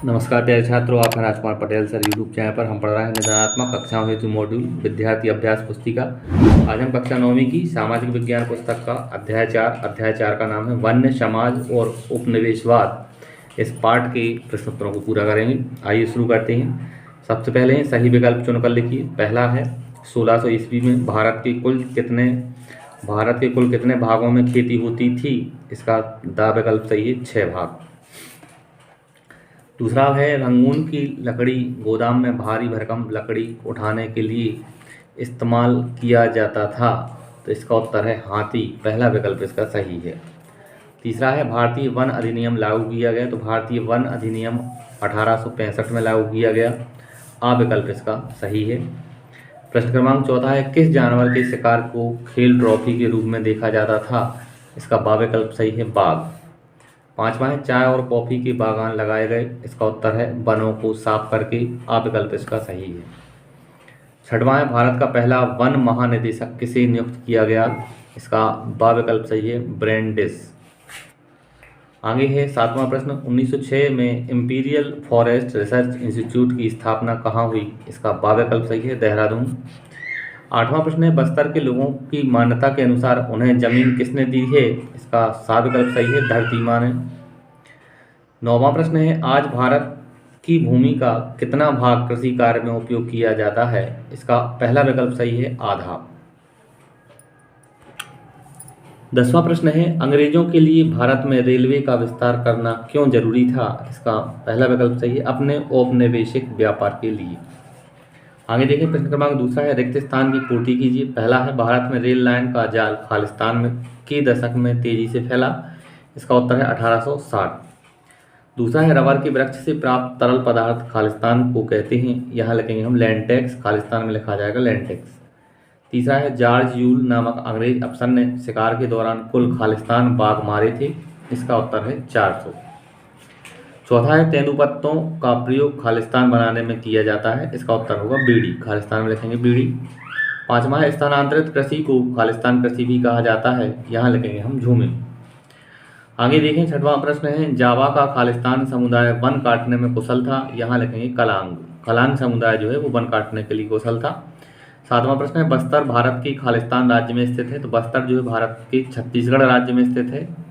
नमस्कार प्यारे छात्रों, आप हैं Rajkumar Patel sir YouTube channel पर। हम पढ़ रहे हैं निदानात्मक कक्षाओं हेतु मॉड्यूल विद्यार्थी अभ्यास पुस्तिका। आज हम कक्षा 9वीं की सामाजिक विज्ञान पुस्तक का अध्याय 4 का नाम है वन्य समाज और उपनिवेशवाद। इस पाठ के प्रश्न उत्तरों को पूरा करेंगे। आइए शुरू करते हैं। सबसे पहले सही विकल्प चुनकर लिखिए। पहला है 1600 ईस्वी में भारत के कुल कितने भागों में खेती होती थी। इसका दा विकल्प सही है 6 भाग। दूसरा है रंगून की लकड़ी गोदाम में भारी भरकम लकड़ी उठाने के लिए इस्तेमाल किया जाता था। तो इसका उत्तर है हाथी। पहला विकल्प इसका सही है। तीसरा है भारतीय वन अधिनियम लागू किया गया। तो भारतीय वन अधिनियम 1865 में लागू किया गया। आ विकल्प इसका सही है। प्रश्न क्रमांक 14 है किस जानवर के शिकार को खेल ट्रॉफी के रूप में देखा जाता था। इसका बा विकल्प सही है बाघ। पांचवा है चाय और कॉफी के बागान लगाए गए। इसका उत्तर है वनों को साफ करके। आ विकल्प इसका सही है। छठवां है भारत का पहला वन महानिदेशक किसे नियुक्त किया गया। इसका बा विकल्प सही है ब्रेंडिस। आगे है सातवां प्रश्न 1906 में इंपीरियल फॉरेस्ट रिसर्च इंस्टीट्यूट की स्थापना कहाँ हुई। इसका बा विकल्प सही है देहरादून। आठवां प्रश्न है बस्तर के लोगों की मान्यता के अनुसार उन्हें जमीन किसने दी है। इसका सा विकल्प सही है धरती माँ ने। नौवां प्रश्न है आज भारत की भूमि का कितना भाग कृषि कार्य में उपयोग किया जाता है। इसका पहला विकल्प सही है आधा। 10वां प्रश्न है अंग्रेजों के लिए भारत में रेलवे का विस्तार करना क्यों जरूरी था। इसका पहला विकल्प सही है अपने औपनिवेशिक व्यापार के लिए। आगे देखिए प्रश्न क्रमांक दूसरा है रिक्त स्थान की पूर्ति कीजिए। पहला है भारत में रेल लाइन का जाल खालिस्तान में के दशक में तेजी से फैला। इसका उत्तर है 1860। दूसरा है रबर के वृक्ष से प्राप्त तरल पदार्थ खालिस्तान को कहते हैं। यहाँ लिखेंगे हम लैंटेक्स। खालिस्तान में लिखा जाएगा लैंटेक्स। तीसरा है जॉर्ज यूल नामक अंग्रेज अफसर ने शिकार के दौरान कुल खालिस्तान बाघ मारे थे। इसका उत्तर है 400। चौथा है तेंदुपत्तों का प्रयोग खालिस्तान बनाने में किया जाता है। इसका उत्तर होगा बीड़ी। खालिस्तान में लिखेंगे बीड़ी। पांचवा है स्थानांतरित कृषि को खालिस्तान कृषि भी कहा जाता है। यहाँ लिखेंगे हम झूमे। आगे देखें छठवां प्रश्न है जावा का खालिस्तान समुदाय वन काटने में कुशल था। यहाँ लिखेंगे कलांग। कलांग समुदाय जो है वो वन काटने के लिए कुशल था। सातवां प्रश्न है बस्तर भारत के खालिस्तान राज्य में स्थित है। तो बस्तर जो है भारत के छत्तीसगढ़ राज्य में स्थित है।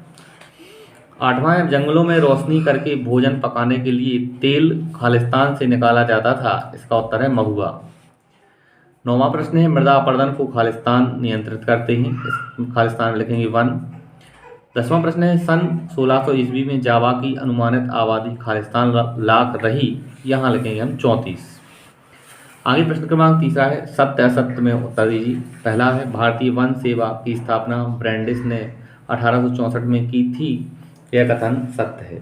आठवां है जंगलों में रोशनी करके भोजन पकाने के लिए तेल खालिस्तान से निकाला जाता था। इसका उत्तर है महुआ। नौवां प्रश्न है मृदा अपरदन को खालिस्तान नियंत्रित करते हैं। इस खालिस्तान में लिखेंगे वन। 10वां प्रश्न है सन 1600 ईस्वी में जावा की अनुमानित आबादी खालिस्तान लाख रही। यहाँ लिखेंगे हम 34। आगे प्रश्न क्रमांक तीसरा है सत्य असत्य में उत्तर दीजिए। पहला है भारतीय वन सेवा की स्थापना ब्रेंडिस ने 1864 में की थी। यह कथन सत्य है।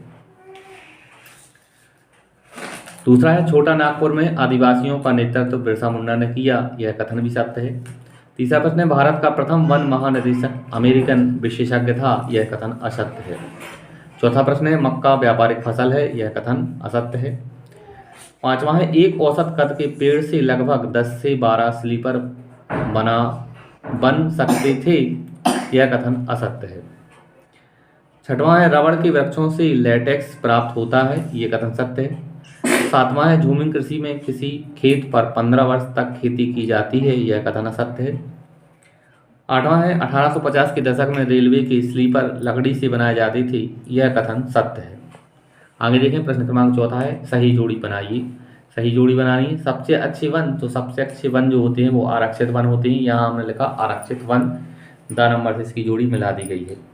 दूसरा है छोटा नागपुर में आदिवासियों का नेतृत्व बिरसा मुंडा ने किया। यह कथन भी सत्य है। तीसरा प्रश्न है भारत का प्रथम वन महानिदेशक अमेरिकन विशेषज्ञ था। यह कथन असत्य है। चौथा प्रश्न है मक्का व्यापारिक फसल है। यह कथन असत्य है। पांचवा है एक औसत कद के पेड़ से लगभग 10 से 12 स्लीपर बन सकते थे। यह कथन असत्य है। छठवां है रबड़ के वृक्षों से लेटेक्स प्राप्त होता है। ये कथन सत्य है। सातवां है झूमिंग कृषि में किसी खेत पर 15 वर्ष तक खेती की जाती है। यह कथन असत्य है। आठवां है 1850 के दशक में रेलवे की स्लीपर लकड़ी से बनाए जाते थे। यह कथन सत्य है। आगे देखें प्रश्न क्रमांक चौथा है सही जोड़ी बनाइए। सही जोड़ी बनानी है। सबसे अच्छे वन तो सबसे अच्छे वन जो होते हैं वो आरक्षित वन होते हैं। यहाँ हमने लिखा आरक्षित वन। द नंबर से इसकी जोड़ी मिला दी गई है।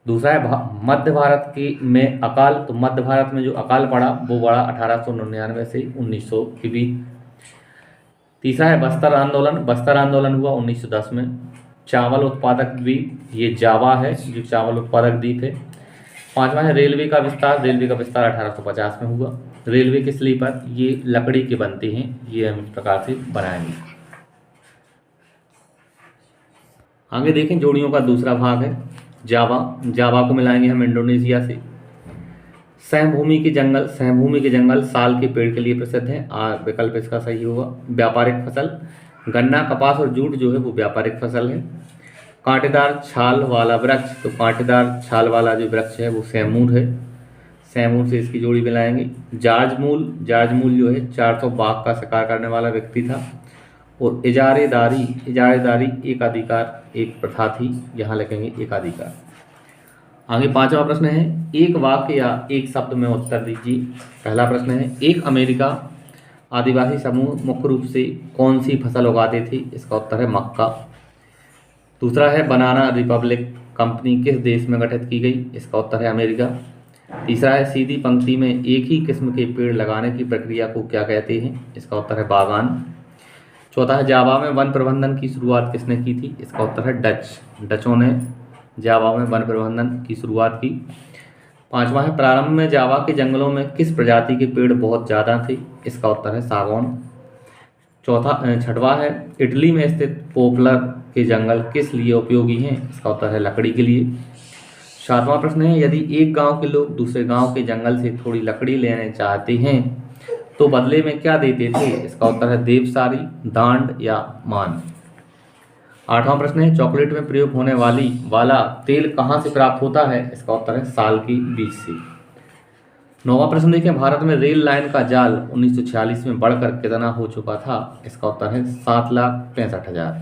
दूसरा है मध्य भारत के में अकाल। तो मध्य भारत में जो अकाल पड़ा वो पड़ा 1899 से 1900 के बीच। तीसरा है बस्तर आंदोलन। बस्तर आंदोलन हुआ 1910 में। चावल उत्पादक द्वीप ये जावा है जो चावल उत्पादक द्वीप है। पांचवा है रेलवे का विस्तार। रेलवे का विस्तार 1850 में हुआ। रेलवे के स्लीपर ये लकड़ी के बनते हैं। ये हम इस प्रकार से बनाएंगे। आगे देखें जोड़ियों का दूसरा भाग है जावा। जावा को मिलाएंगे हम इंडोनेशिया से। समभूमि के जंगल साल के पेड़ के लिए प्रसिद्ध हैं। विकल्प इसका सही होगा। व्यापारिक फसल गन्ना कपास और जूट जो है वो व्यापारिक फसल है। कांटेदार छाल वाला वृक्ष तो कांटेदार छाल वाला जो वृक्ष है वो सैमूर है। सैमूर से इसकी जोड़ी मिलाएंगे। जार्ज मूल जो है 400 बाघ का शिकार करने वाला व्यक्ति था। और इजारेदारी एकाधिकार एक प्रथा थी, यहाँ लिखेंगे एकाधिकार। आगे 5वां प्रश्न है, एक वाक्य या एक शब्द में उत्तर दीजिए। पहला प्रश्न है, एक अमेरिका आदिवासी समूह मुख्य रूप से कौन सी फसल उगाते थे? इसका उत्तर है मक्का। दूसरा है, बनाना रिपब्लिक कंपनी किस देश में गठित की गई? इसका उत्तर है अमेरिका। तीसरा है, सीधी पंक्ति में एक ही किस्म के पेड़ लगाने की प्रक्रिया को क्या कहते हैं? इसका उत्तर है बागान। चौथा है, जावा में वन प्रबंधन की शुरुआत किसने की थी? इसका उत्तर है डचों ने जावा में वन प्रबंधन की शुरुआत की। 5वां है, प्रारंभ में जावा के जंगलों में किस प्रजाति के पेड़ बहुत ज़्यादा थे? इसका उत्तर है सागौन। 6वां है, इटली में स्थित पोपलर के जंगल किस लिए उपयोगी हैं? इसका उत्तर है लकड़ी के लिए। 7वां प्रश्न है, यदि एक गांव के लोग दूसरे गांव के जंगल से थोड़ी लकड़ी लेने चाहते हैं तो बदले में क्या देते थे? इसका उत्तर है देवसारी, दांड या मान। 8वां प्रश्न है, चॉकलेट में प्रयोग होने वाला तेल कहाँ से प्राप्त होता है? इसका उत्तर है साल के बीज से। 9वां प्रश्न देखें, भारत में रेल लाइन का जाल 1946 में बढ़कर कितना हो चुका था? इसका उत्तर है 7,65,000।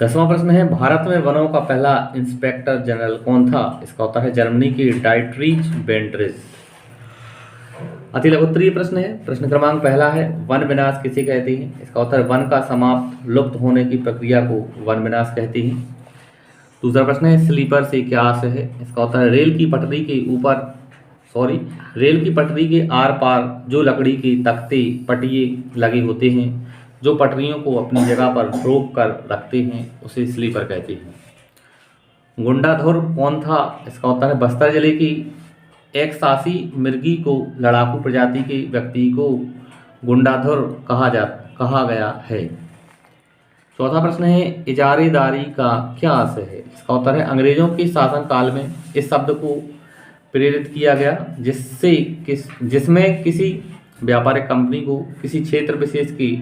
10वां प्रश्न है, भारत में वनों का पहला इंस्पेक्टर जनरल कौन था? इसका उत्तर है जर्मनी के डाइट्रीच बेंड्रिज। अति लघुत्तरीय प्रश्न है, प्रश्न क्रमांक पहला है, वन विनाश किसे कहते हैं? इसका उत्तर वन का समाप्त लुप्त होने की प्रक्रिया को वन विनाश कहते हैं। दूसरा प्रश्न है, स्लीपर से क्या आशय है? इसका उत्तर है रेल की पटरी के आर पार जो लकड़ी के तख्ते पटिए लगे होते हैं जो पटरियों को अपनी जगह पर रोक कर रखते हैं उसे स्लीपर कहते हैं। गुंडाधुर कौन था? इसका उत्तर है बस्तर जिले की एक सासी मिर्गी को लड़ाकू प्रजाति के व्यक्ति को गुंडाधुर कहा गया है। चौथा प्रश्न है, इजारेदारी का क्या आशय है? इसका उत्तर है अंग्रेजों के शासन काल में इस शब्द को प्रेरित किया गया जिसमें किसी व्यापारिक कंपनी को किसी क्षेत्र विशेष के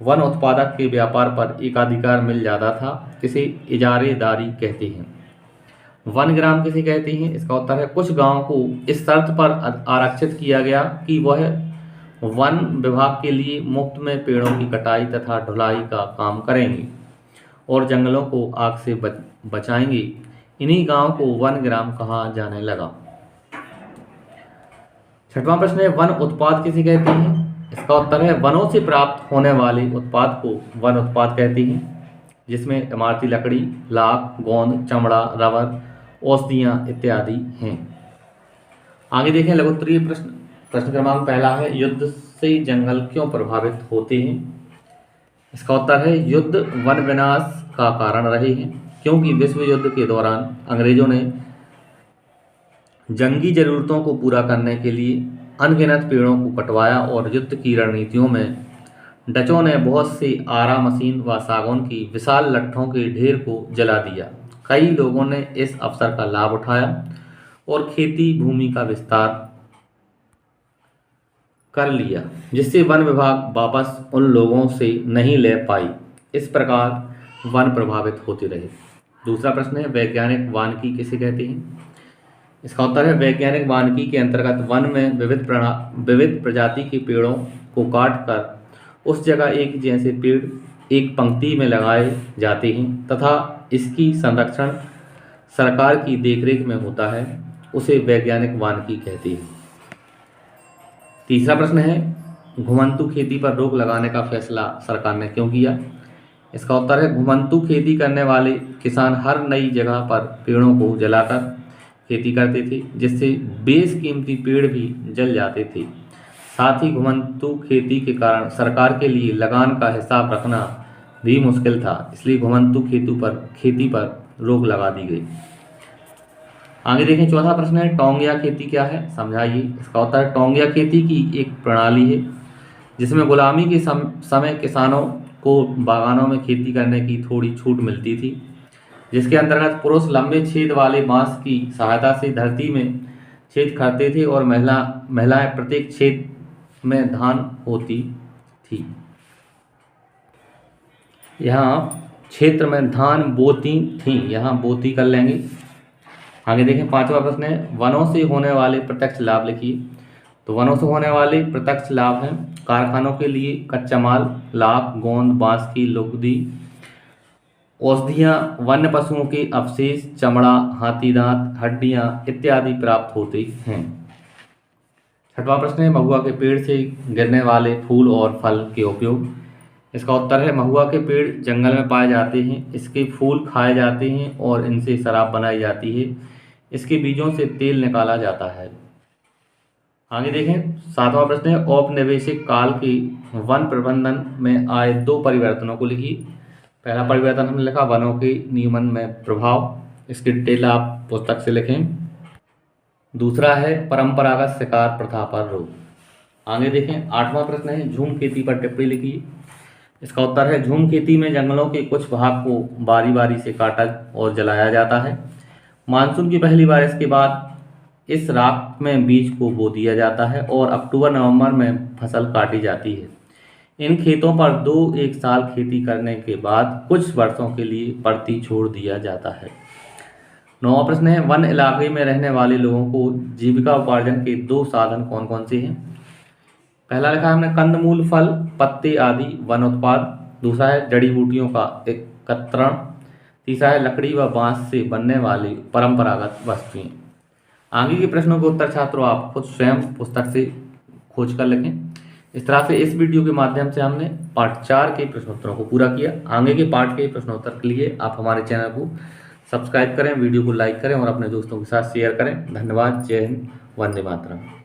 वन उत्पादक के व्यापार पर एकाधिकार मिल जाता था, इसे इजारेदारी कहते हैं। वन ग्राम किसे कहते हैं? इसका उत्तर है कुछ गांव को इस शर्त पर आरक्षित किया गया कि वह वन विभाग के लिए मुफ्त में पेड़ों की कटाई तथा ढुलाई का काम करेंगे और जंगलों को आग से बचाएंगे। इन्हीं गांव को वन ग्राम कहा जाने लगा। 6वां प्रश्न है, वन उत्पाद किसे कहते हैं? इसका उत्तर है वनों से प्राप्त होने वाले उत्पाद को वन उत्पाद कहते हैं, जिसमें इमारती लकड़ी, लाख, गोंद, चमड़ा, रबर, औषधियाँ इत्यादि हैं। आगे देखें लघुत्तरीय प्रश्न क्रमांक पहला है, युद्ध से जंगल क्यों प्रभावित होते हैं? इसका उत्तर है युद्ध वन विनाश का कारण रहे हैं, क्योंकि विश्व युद्ध के दौरान अंग्रेजों ने जंगी जरूरतों को पूरा करने के लिए अनगिनत पेड़ों को कटवाया और युद्ध की रणनीतियों में डचों ने बहुत से आरा मशीन व सागौन की विशाल लट्ठों के ढेर को जला दिया। कई लोगों ने इस अवसर का लाभ उठाया और खेती भूमि का विस्तार कर लिया, जिससे वन विभाग वापस उन लोगों से नहीं ले पाई। इस प्रकार वन प्रभावित होते रहे। दूसरा प्रश्न है, वैज्ञानिक वानिकी किसे कहते हैं? इसका उत्तर है वैज्ञानिक वानिकी के अंतर्गत वन में विविध प्रजाति के पेड़ों को काट कर उस जगह एक जैसे पेड़ एक पंक्ति में लगाए जाते हैं तथा इसकी संरक्षण सरकार की देखरेख में होता है, उसे वैज्ञानिक वानिकी कहते हैं। तीसरा प्रश्न है, घुमंतू खेती पर रोक लगाने का फैसला सरकार ने क्यों किया? इसका उत्तर है घुमंतू खेती करने वाले किसान हर नई जगह पर पेड़ों को जलाकर खेती करते थे, जिससे बेशकीमती पेड़ भी जल जाते थे। साथ ही घुमंतू खेती के कारण सरकार के लिए लगान का हिसाब रखना भी मुश्किल था, इसलिए घुमंतू खेती पर रोक लगा दी गई। आगे देखें चौथा प्रश्न है, टोंगिया खेती क्या है? समझाइए। इसका उत्तर है टोंगिया खेती की एक प्रणाली है जिसमें गुलामी के समय किसानों को बागानों में खेती करने की थोड़ी छूट मिलती थी, जिसके अंतर्गत पुरुष लंबे छेद वाले बांस की सहायता से धरती में छेद करते थे और महिलाएं प्रत्येक छेद में धान होती थी। यहाँ क्षेत्र में धान बोती थी, यहाँ बोती कर लेंगे। आगे देखें 5वां प्रश्न है वनों से होने वाले प्रत्यक्ष लाभ लिखिए। तो वनों से होने वाले प्रत्यक्ष लाभ हैं कारखानों के लिए कच्चा माल, लाख, गोंद, बांस की लुगदी, औषधियाँ, वन्य पशुओं के अवशेष, चमड़ा, हाथी दांत, हड्डियाँ इत्यादि प्राप्त होते हैं। 6वां प्रश्न है महुआ के पेड़ से गिरने वाले फूल और फल के उपयोग। इसका उत्तर है महुआ के पेड़ जंगल में पाए जाते हैं, इसके फूल खाए जाते हैं और इनसे शराब बनाई जाती है। इसके बीजों से तेल निकाला जाता है। आगे देखें 7वां प्रश्न है औपनिवेशिक काल के वन प्रबंधन में आए 2 परिवर्तनों को लिखिए। पहला परिवर्तन हमने लिखा वनों के नियमन में प्रभाव, इसकी डिटेल आप पुस्तक से लिखें। दूसरा है परंपरागत शिकार प्रथा पर रोक। आगे देखें 8वां प्रश्न है झूम खेती पर टिप्पणी लिखिए। इसका उत्तर है झूम खेती में जंगलों के कुछ भाग को बारी बारी से काटा और जलाया जाता है। मानसून की पहली बारिश के बाद इस राख में बीज को बो दिया जाता है और अक्टूबर-नवंबर में फसल काटी जाती है। इन खेतों पर 2-1 साल खेती करने के बाद कुछ वर्षों के लिए परती छोड़ दिया जाता है। 9वां प्रश्न है वन इलाके में रहने वाले लोगों को जीविका उपार्जन के 2 साधन कौन कौन से हैं। पहला लिखा है हमने कंदमूल, फल, पत्ते आदि वन उत्पाद। दूसरा है जड़ी बूटियों का एकत्रण। तीसरा है लकड़ी व बांस से बनने वाली परंपरागत वस्तुएं। आगे के प्रश्नों के उत्तर छात्रों आप खुद स्वयं पुस्तक से खोज कर लिखें। इस तरह से इस वीडियो के माध्यम से हमने पार्ट 4 के प्रश्नोत्तरों को पूरा किया। आगे के पार्ट के प्रश्नोत्तर के लिए आप हमारे चैनल को सब्सक्राइब करें, वीडियो को लाइक करें और अपने दोस्तों के साथ शेयर करें। धन्यवाद। जय हिंद, वंदे मातरम।